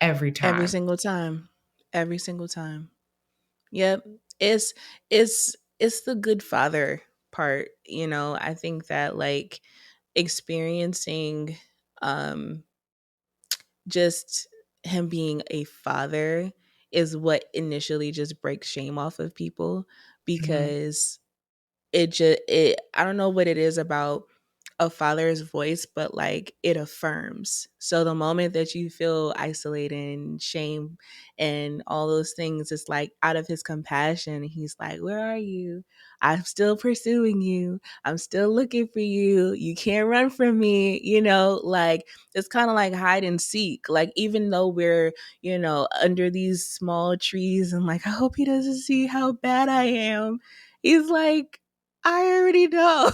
S1: every
S2: Every
S1: time.
S2: single time. Every single time. Yep. It's it's the good father part, you know. I think that like experiencing um just him being a father is what initially just breaks shame off of people
S1: Mhm.
S2: because it I don't know what it is about a father's voice, but like it affirms. So the moment that you feel isolated and shame and all those things, it's like out of his compassion, he's like, where are you? I'm still pursuing you. I'm still looking for you. You can't run from me. You know, like it's kind of like hide and seek. Like even though we're, you know, under these small trees and like, I hope he doesn't see how bad I am. He's like, I already know.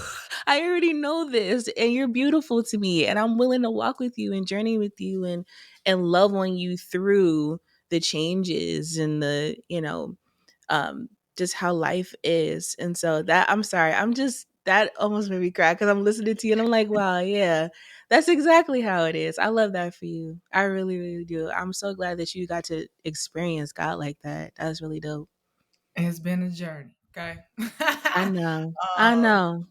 S2: I already know this and you're beautiful to me and I'm willing to walk with you and journey with you and love on you through the changes and the, you know, um just how life is. And so that I'm sorry, I'm just that almost made me cry because I'm listening to you and I'm like, wow, yeah, that's exactly how it is. I love that for you. I really, really do. I'm so glad that you got to experience God like that. That's really dope.
S1: It's been a journey, okay?
S2: I know. I
S1: um,
S2: know.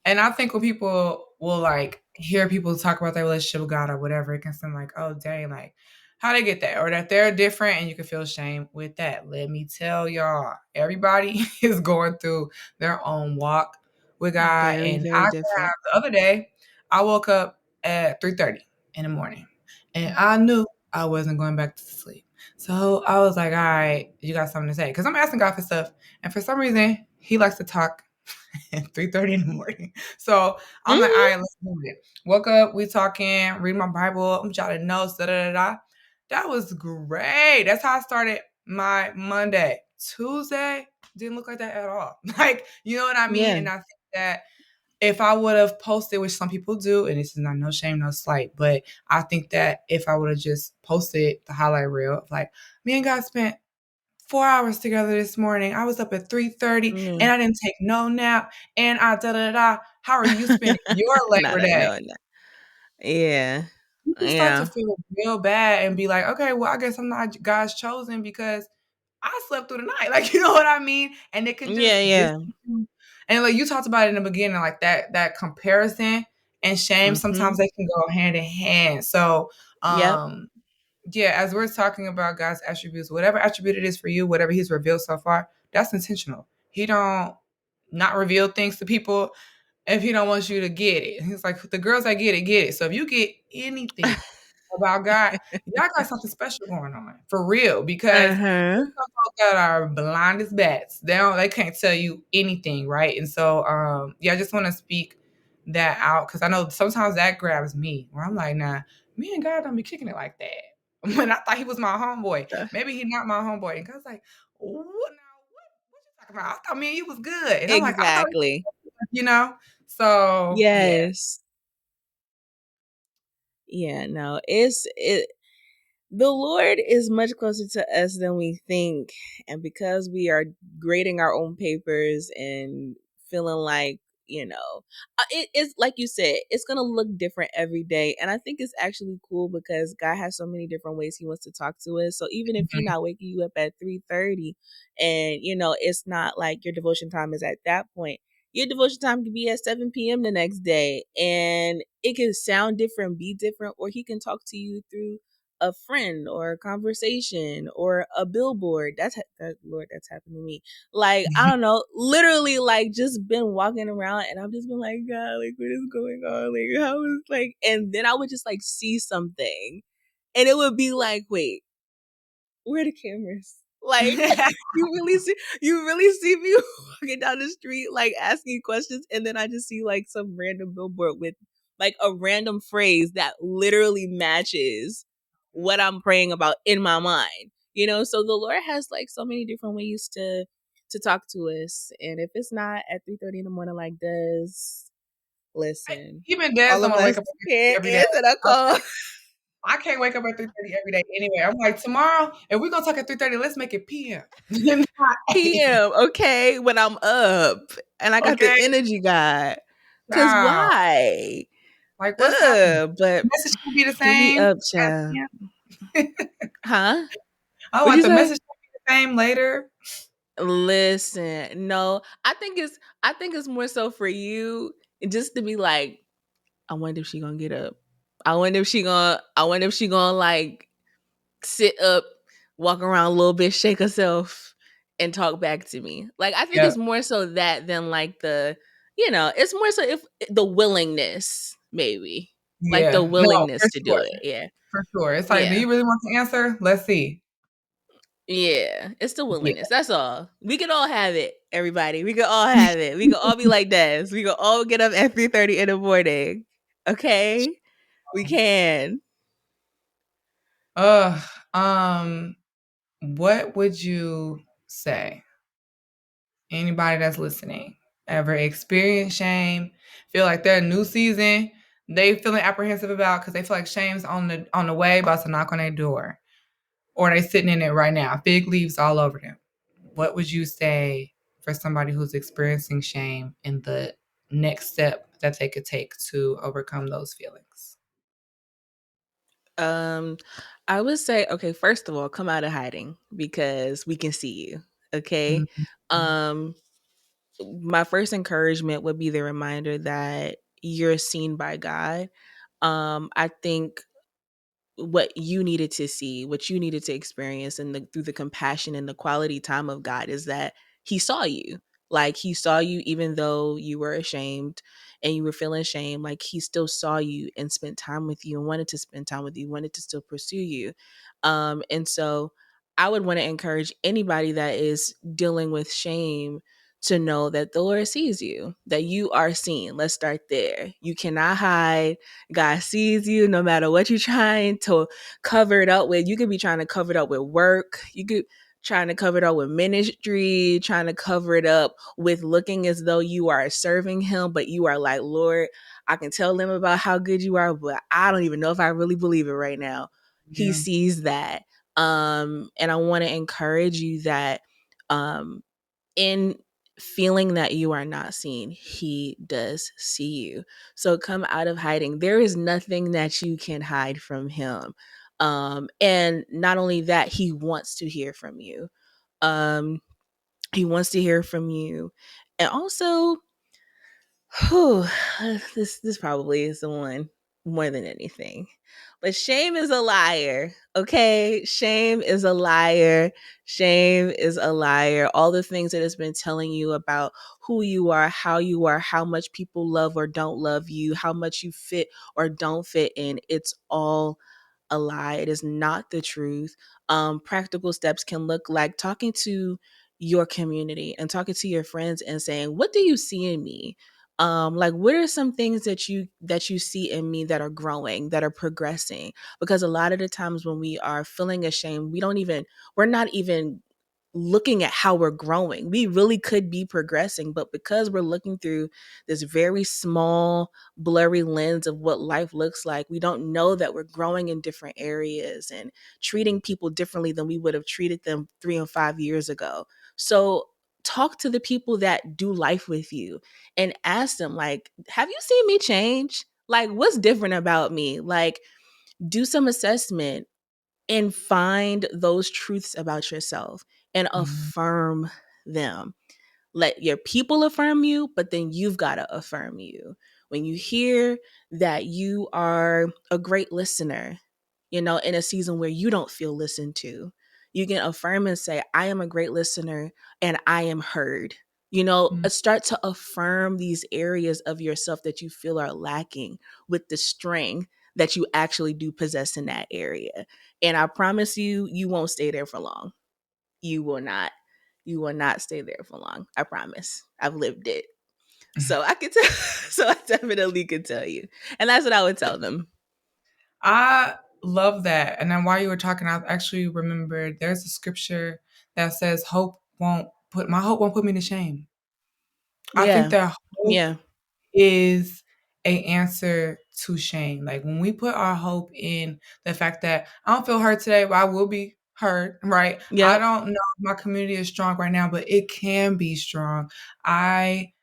S1: and I think when people will like hear people talk about their relationship with God or whatever, it can seem like, oh dang, like how they get that, or that they're different, and you can feel shame with that. Let me tell y'all, everybody is going through their own walk with God,
S2: Very,
S1: and I
S2: very
S1: can
S2: different.
S1: have the other day, I woke up at 3:30 in the morning, and I knew I wasn't going back to sleep. So I was like, all right, you got something to say? Because I'm asking God for stuff. And for some reason, he likes to talk at 3:30 in the morning. So I'm like, all
S2: Mhm.
S1: right, let's do it. Woke up, we talking, read my Bible, I'm jotting notes, da da da da. That was great. That's how I started my Monday. Tuesday didn't look like that at all. Like, you know what I mean?
S2: Yeah.
S1: And I think that if I would have posted, which some people do, and this is not no shame, no slight, but I think that if I would have just posted the highlight reel of like, me and God spent 4 hours together this morning. I was up at 3:30
S2: Yeah.
S1: and I didn't take no nap and I da da da. How are you spending your
S2: Not
S1: Labor
S2: a
S1: Day?
S2: no, no. Yeah.
S1: You can start to
S2: Yeah.
S1: feel real bad and be like, okay, well, I guess I'm not God's chosen because I slept through the night. Like, you know what I mean? And it can
S2: Yeah,
S1: just
S2: yeah.
S1: and like you talked about it in the beginning, like that comparison and shame, sometimes
S2: Mhm.
S1: they can go hand in hand. So
S2: Yep.
S1: um yeah, as we're talking about God's attributes, whatever attribute it is for you, whatever He's revealed so far, that's intentional. He don't not reveal things to people if He don't want you to get it. He's like, the girls that get it, get it. So if you get anything about God, y'all got something special going on for real. Because
S2: Uh-huh.
S1: there's some folks that are blind as bats. They can't tell you anything, right? And so yeah, I just want to speak that out because I know sometimes that grabs me where I'm like, nah, me and God don't be kicking it like that. When I thought he was my homeboy. Maybe he's not my homeboy. And God's like, what you talking about? I thought me and you was good. And I'm like, I thought
S2: Exactly.
S1: you know? So yeah.
S2: Yes. Yeah, no. The Lord is much closer to us than we think. And because we are grading our own papers and feeling like, you know, it's like you said, it's going to look different every day. And I think it's actually cool because God has so many different ways he wants to talk to us. So even if he's
S1: Mhm.
S2: not waking you up at 3:30 and, you know, it's not like your devotion time is at that point. Your devotion time could be at 7 p.m. the next day and it can sound different, be different, or he can talk to you through a friend or a conversation or a billboard. Lord, that's happened to me. Like, I don't know, literally like just been walking around and I've just been like, God, like what is going on? Like how is like, and then I would just like see something and it would be like, wait, where are the cameras? Like you really see me walking down the street like asking questions and then I just see like some random billboard with like a random phrase that literally matches what I'm praying about in my mind. You know, so the Lord has like so many different ways to talk to us. And if it's not at 3:30 in the morning like this, listen.
S1: Even Des
S2: All
S1: don't
S2: of
S1: want to wake
S2: us
S1: up at 3:30
S2: can't
S1: every day.
S2: answer that call.
S1: I can't wake up at 3:30 every day anyway. I'm like, tomorrow, if we're gonna talk at 3:30, let's make it PM. Not AM.
S2: PM, okay, when I'm up and I got the
S1: Okay.
S2: energy, God. Cause
S1: Child.
S2: why?
S1: Like what's happening?
S2: But
S1: The message can be the
S2: get me
S1: same
S2: up,
S1: as
S2: child.
S1: PM.
S2: Huh?
S1: Oh,
S2: What'd
S1: like
S2: you
S1: the
S2: say?
S1: message can be the same later.
S2: Listen, no, I think it's more so for you just to be like, I wonder if she gonna get up. I wonder if she gonna like sit up, walk around a little bit, shake herself, and talk back to me. Like I think
S1: Yeah.
S2: it's more so that than like the, you know, it's more so if the willingness, maybe. Like the
S1: Yeah. No, for
S2: willingness to do
S1: sure.
S2: it. Yeah.
S1: For sure. It's like, do
S2: Yeah.
S1: you really want the answer? Let's see.
S2: Yeah. It's the
S1: Yeah.
S2: willingness. That's all. We could all have it, everybody. We could all have it. We could all be like this. We could all get up at 3:30 in the morning. Okay? We can.
S1: Ugh. Um, what would you say? Anybody that's listening ever experience shame? Feel like their new season, they feeling apprehensive about because they feel like shame's on the way, about to knock on their door, or they sitting in it right now, fig leaves all over them. What would you say for somebody who's experiencing shame in the next step that they could take to overcome those feelings?
S2: Um, I would say, okay, first of all, come out of hiding because we can see you. Okay.
S1: Mhm.
S2: Um, my first encouragement would be the reminder that you're seen by God. I think what you needed to see, what you needed to experience, and through the compassion and the quality time of God is that He saw you. Like He saw you, even though you were ashamed and you were feeling shame. Like He still saw you and spent time with you and wanted to spend time with you, wanted to still pursue you. And so, I would want to encourage anybody that is dealing with shame to know that the Lord sees you, that you are seen. Let's start there. You cannot hide. God sees you no matter what you're trying to cover it up with. You could be trying to cover it up with work. You could trying to cover it up with ministry, trying to cover it up with looking as though you are serving him, but you are like, Lord, I can tell them about how good you are, but I don't even know if I really believe it right now. He
S1: Yeah.
S2: sees that. And I want to encourage you that um in feeling that you are not seen, he does see you. So come out of hiding. There is nothing that you can hide from him. And not only that, he wants to hear from you. Um, he wants to hear from you. And also, whew, this probably is the one more than anything. But shame is a liar. Okay? Shame is a liar. Shame is a liar. All the things that it's been telling you about who you are, how much people love or don't love you, how much you fit or don't fit in, it's all a lie. It is not the truth. Practical steps can look like talking to your community and talking to your friends and saying, what do you see in me? Like what are some things that you see in me that are growing, that are progressing? Because a lot of the times when we are feeling ashamed, we're not even looking at how we're growing. We really could be progressing, but because we're looking through this very small, blurry lens of what life looks like, we don't know that we're growing in different areas and treating people differently than we would have treated them 3 and 5 years ago. So talk to the people that do life with you and ask them, like, have you seen me change? Like, what's different about me? Like, do some assessment and find those truths about yourself and
S1: Mhm.
S2: affirm them. Let your people affirm you, but then you've got to affirm you. When you hear that you are a great listener, in a season where you don't feel listened to. You can affirm and say, I am a great listener and I am heard. Start to affirm these areas of yourself that you feel are lacking with the strength that you actually do possess in that area. And I promise you, you won't stay there for long. You will not. You will not stay there for long. I promise. I've lived it. So I could tell. So I definitely could tell you. And that's what I would tell them.
S1: I love that. And then while you were talking, I actually remembered there's a scripture that says, my hope won't put me to shame. I think
S2: Yeah.
S1: that hope
S2: Yeah.
S1: is a answer to shame. Like when we put our hope in the fact that I don't feel hurt today, but I will be hurt, right? I
S2: Yep.
S1: don't know if my community is strong right now, but it can be strong. I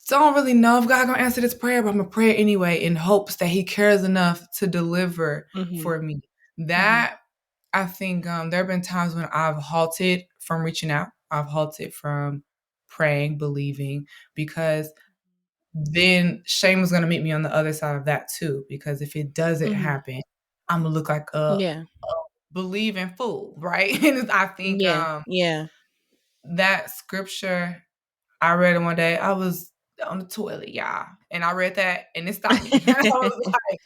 S1: don't really know if God gonna answer this prayer, but I'm gonna pray anyway in hopes that He cares enough to deliver
S2: Mhm.
S1: for me.
S2: Mhm.
S1: That I think there have been times when I've halted from reaching out. I've halted from praying, believing, because then shame was gonna meet me on the other side of that too. Because if it doesn't
S2: Mhm.
S1: happen, I'm gonna look like a
S2: Yeah.
S1: believing fool, right? And I think
S2: Yeah. Yeah.
S1: that scripture I read it one day. I was on the toilet, y'all, and I read that, and it stopped me. And I was like,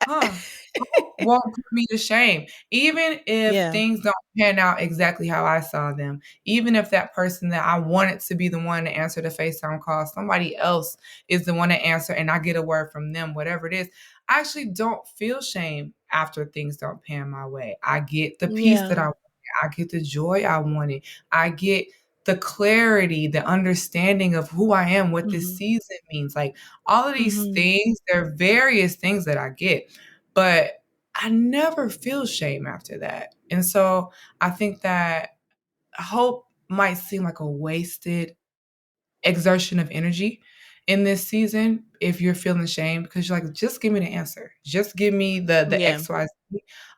S1: "Huh, hope won't put me to shame." Even if
S2: Yeah.
S1: things don't pan out exactly how I saw them, even if that person that I wanted to be the one to answer the FaceTime call, somebody else is the one to answer, and I get a word from them, whatever it is, I actually don't feel shame after things don't pan my way. I get the peace that
S2: Yeah.
S1: I wanted. I get the joy I wanted. I get the clarity, the understanding of who I am, what this
S2: Mhm.
S1: season means. Like all of these
S2: Mhm.
S1: things, there are various things that I get, but I never feel shame after that. And so I think that hope might seem like a wasted exertion of energy in this season if you're feeling shame because you're like, just give me the answer. Just give me the
S2: Yeah.
S1: XYZ.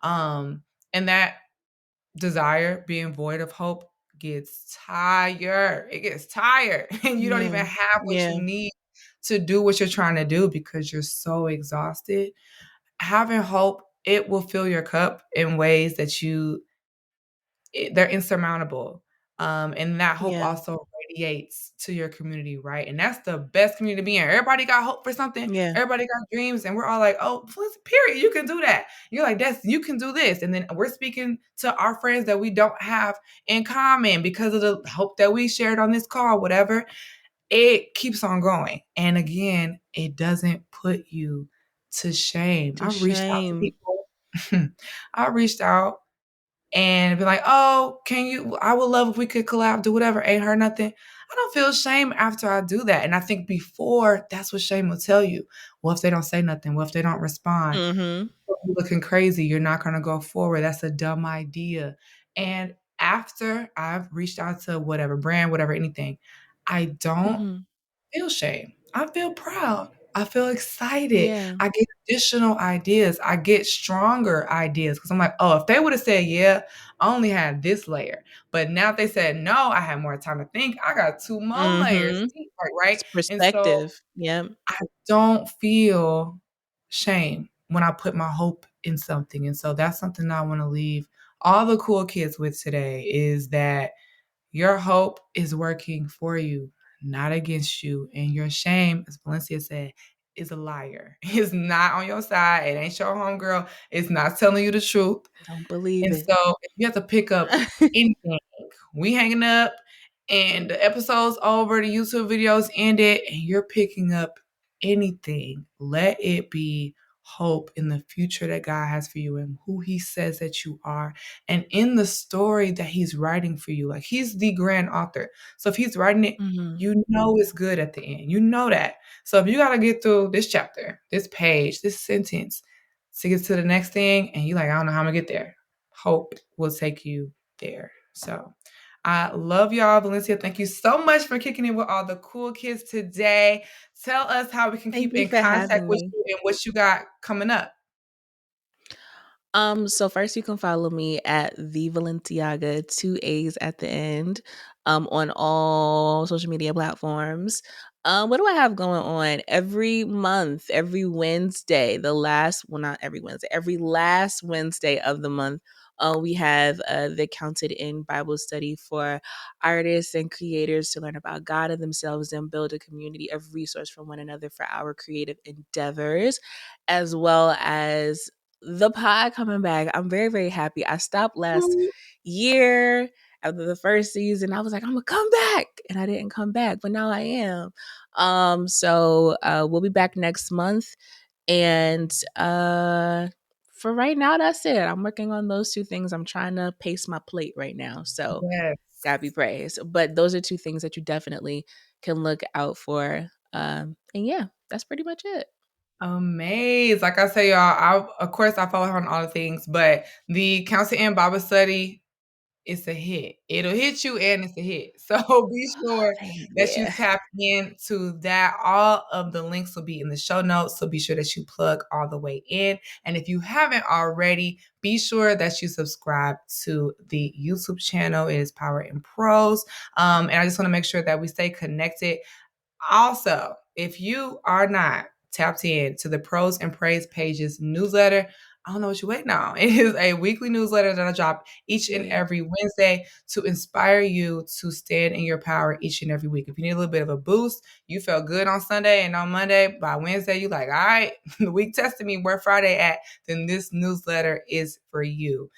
S1: And that desire being void of hope gets tired. It gets tired. And you don't
S2: Yeah.
S1: even have what you
S2: Yeah.
S1: need to do what you're trying to do because you're so exhausted. Having hope, it will fill your cup in ways that they're insurmountable. And that hope
S2: Yeah.
S1: also radiates to your community, right? And that's the best community to be in. Everybody got hope for something.
S2: Yeah.
S1: Everybody got dreams, and we're all like, "Oh, period, you can do that." You're like, "That's you can do this," and then we're speaking to our friends that we don't have in common because of the hope that we shared on this call, whatever. It keeps on going, and again, it doesn't put you to shame.
S2: To
S1: I've reached out to
S2: shame.
S1: people. I reached out and be like, "Oh, can you I would love if we could collab, do whatever, ain't heard nothing." I don't feel shame after I do that, and I think before, that's what shame will tell you. What if they don't say nothing? What if they don't respond?
S2: Mhm.
S1: You're looking crazy, you're not gonna go forward, that's a dumb idea, and after I've reached out to whatever brand, whatever, anything, I don't
S2: Mhm.
S1: feel shame. I feel proud. I feel excited.
S2: Yeah.
S1: I get additional ideas. I get stronger ideas because I'm like, oh, if they would have said, yeah, I only had this layer. But now if they said no, I had more time to think. I got two more layers.
S2: Mhm.
S1: Right.
S2: It's
S1: And so
S2: perspective. Yep.
S1: I don't feel shame when I put my hope in something. And so that's something I want to leave all the cool kids with today is that your hope is working for you, not against you. And your shame, as Valencia said, is a liar. It's not on your side. It ain't your homegirl. It's not telling you the truth.
S2: Don't believe
S1: And
S2: it.
S1: so if you have to pick up anything, we hanging up and the episode's over, the YouTube videos ended, and you're picking up anything, let it be hope in the future that God has for you and who He says that you are, and in the story that He's writing for you. Like He's the grand author. So if He's writing it,
S2: Mhm.
S1: you know it's good at the end. You know that. So if you got to get through this chapter, this page, this sentence to get to the next thing, and you're like, I don't know how I'm going to get there, hope will take you there. So I love y'all. Valencia, thank you so much for kicking it with all the cool kids today. Tell us how we can
S2: Thank
S1: keep
S2: you
S1: in
S2: for
S1: contact
S2: having
S1: with
S2: me.
S1: you and what you got coming up.
S2: So first you can follow me at the Valenciaga, two A's at the end, on all social media platforms. What do I have going on? Every month, every Wednesday, the last, well, not every Wednesday, every last Wednesday of the month, we have the Counted In Bible study for artists and creators to learn about God and themselves and build a community of resource for one another for our creative endeavors, as well as the pod coming back. I'm very, very happy. I stopped last year after the first season. I was like, I'm gonna come back, and I didn't come back, but now I am. So we'll be back next month. And for right now, that's it. I'm working on those two things. I'm trying to pace my plate right now. So
S1: Yes.
S2: God be praised. But those are two things that you definitely can look out for. And yeah, that's pretty much it.
S1: Amazing. Like I say, y'all, of course I follow her on all the things, but the Counsel and Bible study, it's a hit. It'll hit you and it's a hit. So be sure that you
S2: Yeah.
S1: tap into that. All of the links will be in the show notes. So be sure that you plug all the way in. And if you haven't already, be sure that you subscribe to the YouTube channel. It is Power in Prose. And I just want to make sure that we stay connected. Also, if you are not tapped in to the Prose and Praise Pages newsletter, I don't know what you're waiting on. It is a weekly newsletter that I drop each and
S2: Yeah.
S1: every Wednesday to inspire you to stand in your power each and every week. If you need a little bit of a boost, you felt good on Sunday and on Monday, by Wednesday, you like, all right, the week tested me, where Friday at? Then this newsletter is for you.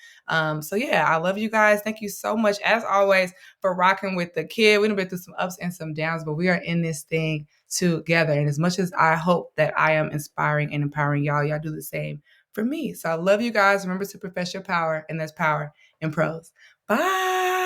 S1: So yeah, I love you guys. Thank you so much, as always, for rocking with the kid. We've been through some ups and some downs, but we are in this thing together. And as much as I hope that I am inspiring and empowering y'all do the same for me. So I love you guys. Remember to profess your power, and that's power in prose. Bye.